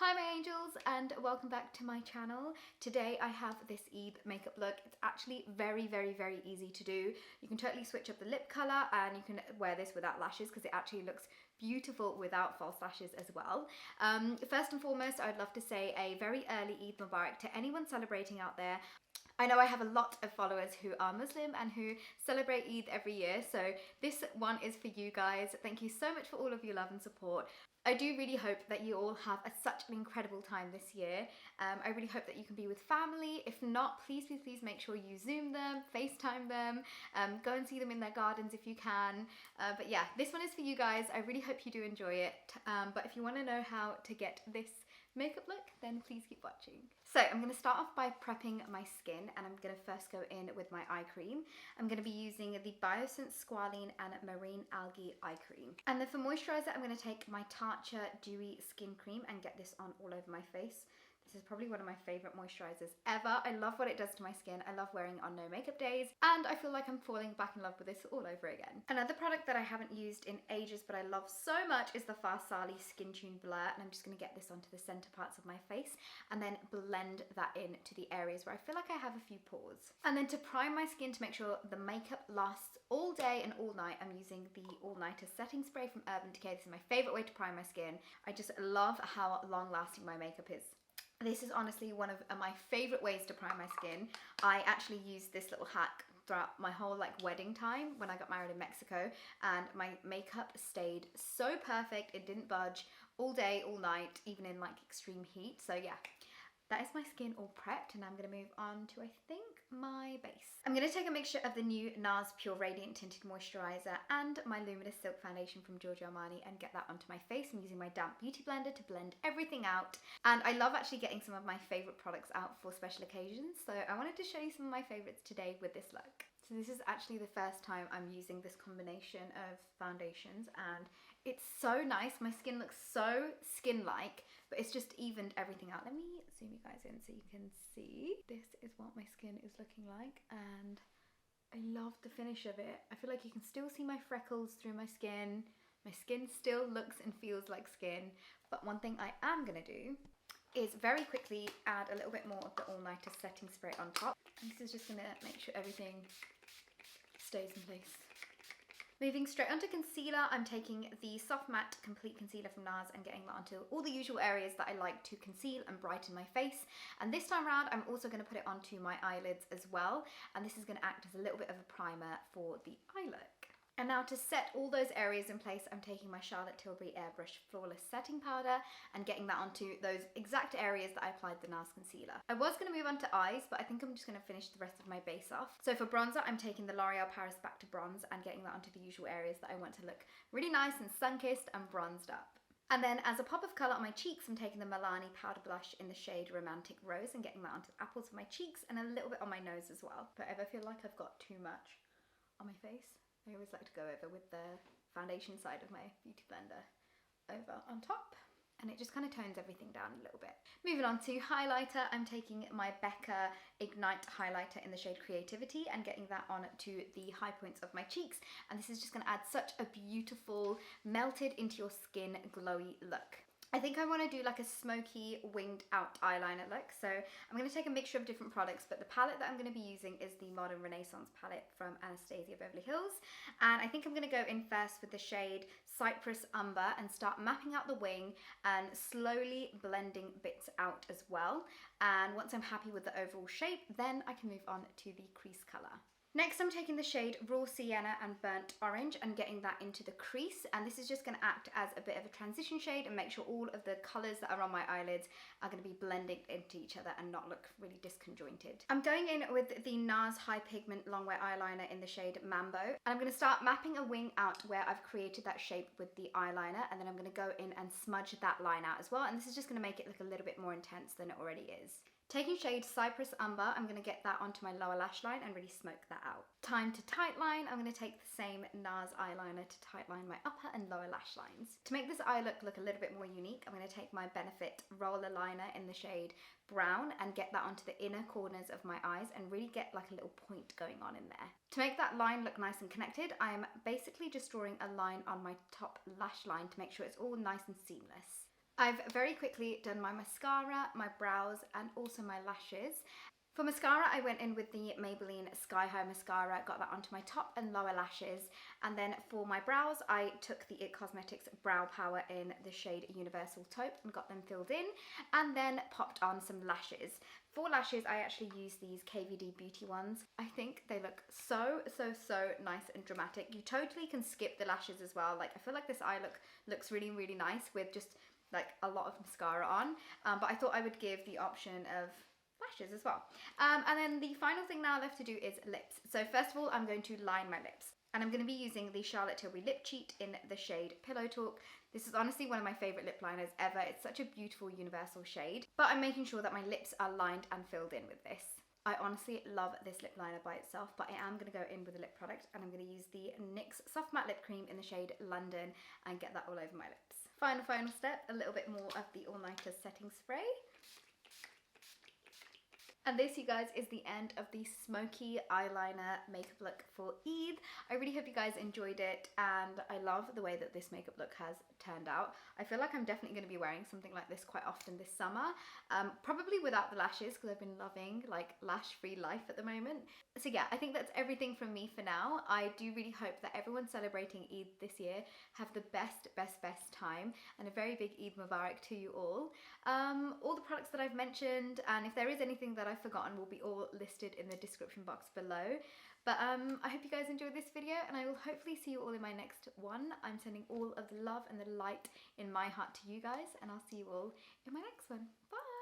Hi my angels and welcome back to my channel. Today I have this Eid makeup look. It's actually very easy to do. You can totally switch up the lip colour and you can wear this without lashes because it actually looks beautiful without false lashes as well. First and foremost, I'd love to say a very early Eid Mubarak to anyone celebrating out there. I know I have a lot of followers who are Muslim and who celebrate Eid every year, so this one is for you guys. Thank you so much for all of your love and support. I do really hope that you all have such an incredible time this year. I really hope that you can be with family. If not, please make sure you Zoom them, FaceTime them, go and see them in their gardens if you can. But yeah, this one is for you guys. I really hope you do enjoy it. But if you want to know how to get this makeup look, then please keep watching. So I'm going to start off by prepping my skin, and I'm going to first go in with my eye cream. I'm going to be using the Biosense Squalene and Marine Algae Eye Cream. And then for moisturizer, I'm going to take my Tatcha Dewy Skin Cream and get this on all over my face. This is probably one of my favourite moisturisers ever. I love what it does to my skin. I love wearing it on no makeup days, and I feel like I'm falling back in love with this all over again. Another product that I haven't used in ages but I love so much is the Farsali Skin Tune Blur, and I'm just going to get this onto the centre parts of my face and then blend that in to the areas where I feel like I have a few pores. And then to prime my skin to make sure the makeup lasts all day and all night, I'm using the All Nighter Setting Spray from Urban Decay. This is my favourite way to prime my skin. I just love how long lasting my makeup is. This is honestly one of my favourite ways to prime my skin. I actually used this little hack throughout my whole wedding time when I got married in Mexico, and my makeup stayed so perfect. It didn't budge all day, all night, even in extreme heat. So yeah, that is my skin all prepped, and I'm going to move on to, I think, my base. I'm going to take a mixture of the new NARS Pure Radiant Tinted Moisturiser and my Luminous Silk Foundation from Giorgio Armani and get that onto my face. I'm using my damp beauty blender to blend everything out. And I love actually getting some of my favourite products out for special occasions, so I wanted to show you some of my favourites today with this look. So this is actually the first time I'm using this combination of foundations, and it's so nice. My skin looks so skin-like, but it's just evened everything out. Let me zoom you guys in so you can see. This is what my skin is looking like, and I love the finish of it. I feel like you can still see my freckles through my skin. My skin still looks and feels like skin, but one thing I am gonna do is very quickly add a little bit more of the All Nighter Setting Spray on top. And this is just gonna make sure everything stays in place. Moving straight onto concealer, I'm taking the Soft Matte Complete Concealer from NARS and getting that onto all the usual areas that I like to conceal and brighten my face. And this time around, I'm also going to put it onto my eyelids as well. And this is going to act as a little bit of a primer for the eye look. And now to set all those areas in place, I'm taking my Charlotte Tilbury Airbrush Flawless Setting Powder and getting that onto those exact areas that I applied the NARS concealer. I was going to move on to eyes, but I think I'm just going to finish the rest of my base off. So for bronzer, I'm taking the L'Oreal Paris Back to Bronze and getting that onto the usual areas that I want to look really nice and sun-kissed and bronzed up. And then as a pop of colour on my cheeks, I'm taking the Milani Powder Blush in the shade Romantic Rose and getting that onto the apples of my cheeks and a little bit on my nose as well. If I ever feel like I've got too much on my face, I always like to go over with the foundation side of my beauty blender over on top, and it just kind of tones everything down a little bit. Moving on to highlighter, I'm taking my Becca Ignite highlighter in the shade Creativity and getting that on to the high points of my cheeks, and this is just going to add such a beautiful melted into your skin glowy look. I think I want to do a smoky winged out eyeliner look, so I'm going to take a mixture of different products, but the palette that I'm going to be using is the Modern Renaissance palette from Anastasia Beverly Hills, and I think I'm going to go in first with the shade Cypress Umber and start mapping out the wing and slowly blending bits out as well. And once I'm happy with the overall shape, then I can move on to the crease colour. Next, I'm taking the shade Raw Sienna and Burnt Orange and getting that into the crease, and this is just going to act as a bit of a transition shade and make sure all of the colours that are on my eyelids are going to be blending into each other and not look really disconjointed. I'm going in with the NARS High Pigment Longwear Eyeliner in the shade Mambo, and I'm going to start mapping a wing out where I've created that shape with the eyeliner, and then I'm going to go in and smudge that line out as well, and this is just going to make it look a little bit more intense than it already is. Taking shade Cypress Umber, I'm going to get that onto my lower lash line and really smoke that out. Time to tightline, I'm going to take the same NARS eyeliner to tightline my upper and lower lash lines. To make this eye look a little bit more unique, I'm going to take my Benefit Roller Liner in the shade Brown and get that onto the inner corners of my eyes and really get a little point going on in there. To make that line look nice and connected, I'm basically just drawing a line on my top lash line to make sure it's all nice and seamless. I've very quickly done my mascara, my brows, and also my lashes. For mascara, I went in with the Maybelline Sky High Mascara, got that onto my top and lower lashes. And then for my brows, I took the It Cosmetics Brow Power in the shade Universal Taupe and got them filled in. And then popped on some lashes. For lashes, I actually use these KVD Beauty ones. I think they look so nice and dramatic. You totally can skip the lashes as well. Like, I feel like this eye look looks really nice with just like a lot of mascara on. But I thought I would give the option of lashes as well. And then the final thing now left to do is lips. So first of all, I'm going to line my lips. And I'm going to be using the Charlotte Tilbury Lip Cheat in the shade Pillow Talk. This is honestly one of my favourite lip liners ever. It's such a beautiful universal shade. But I'm making sure that my lips are lined and filled in with this. I honestly love this lip liner by itself, but I am going to go in with a lip product, and I'm going to use the NYX Soft Matte Lip Cream in the shade London and get that all over my lips. Final step, a little bit more of the All Nighter setting spray. And this, you guys, is the end of the smoky eyeliner makeup look for Eid. I really hope you guys enjoyed it, and I love the way that this makeup look has turned out. I feel like I'm definitely going to be wearing something like this quite often this summer. Probably without the lashes, because I've been loving like lash-free life at the moment. So yeah, I think that's everything from me for now. I do really hope that everyone celebrating Eid this year have the best time, and a very big Eid Mubarak to you all. All the products that I've mentioned, and if there is anything that I've forgotten, will be all listed in the description box below. But I hope you guys enjoyed this video, and I will hopefully see you all in my next one. I'm sending all of the love and the light in my heart to you guys, and I'll see you all in my next one. Bye!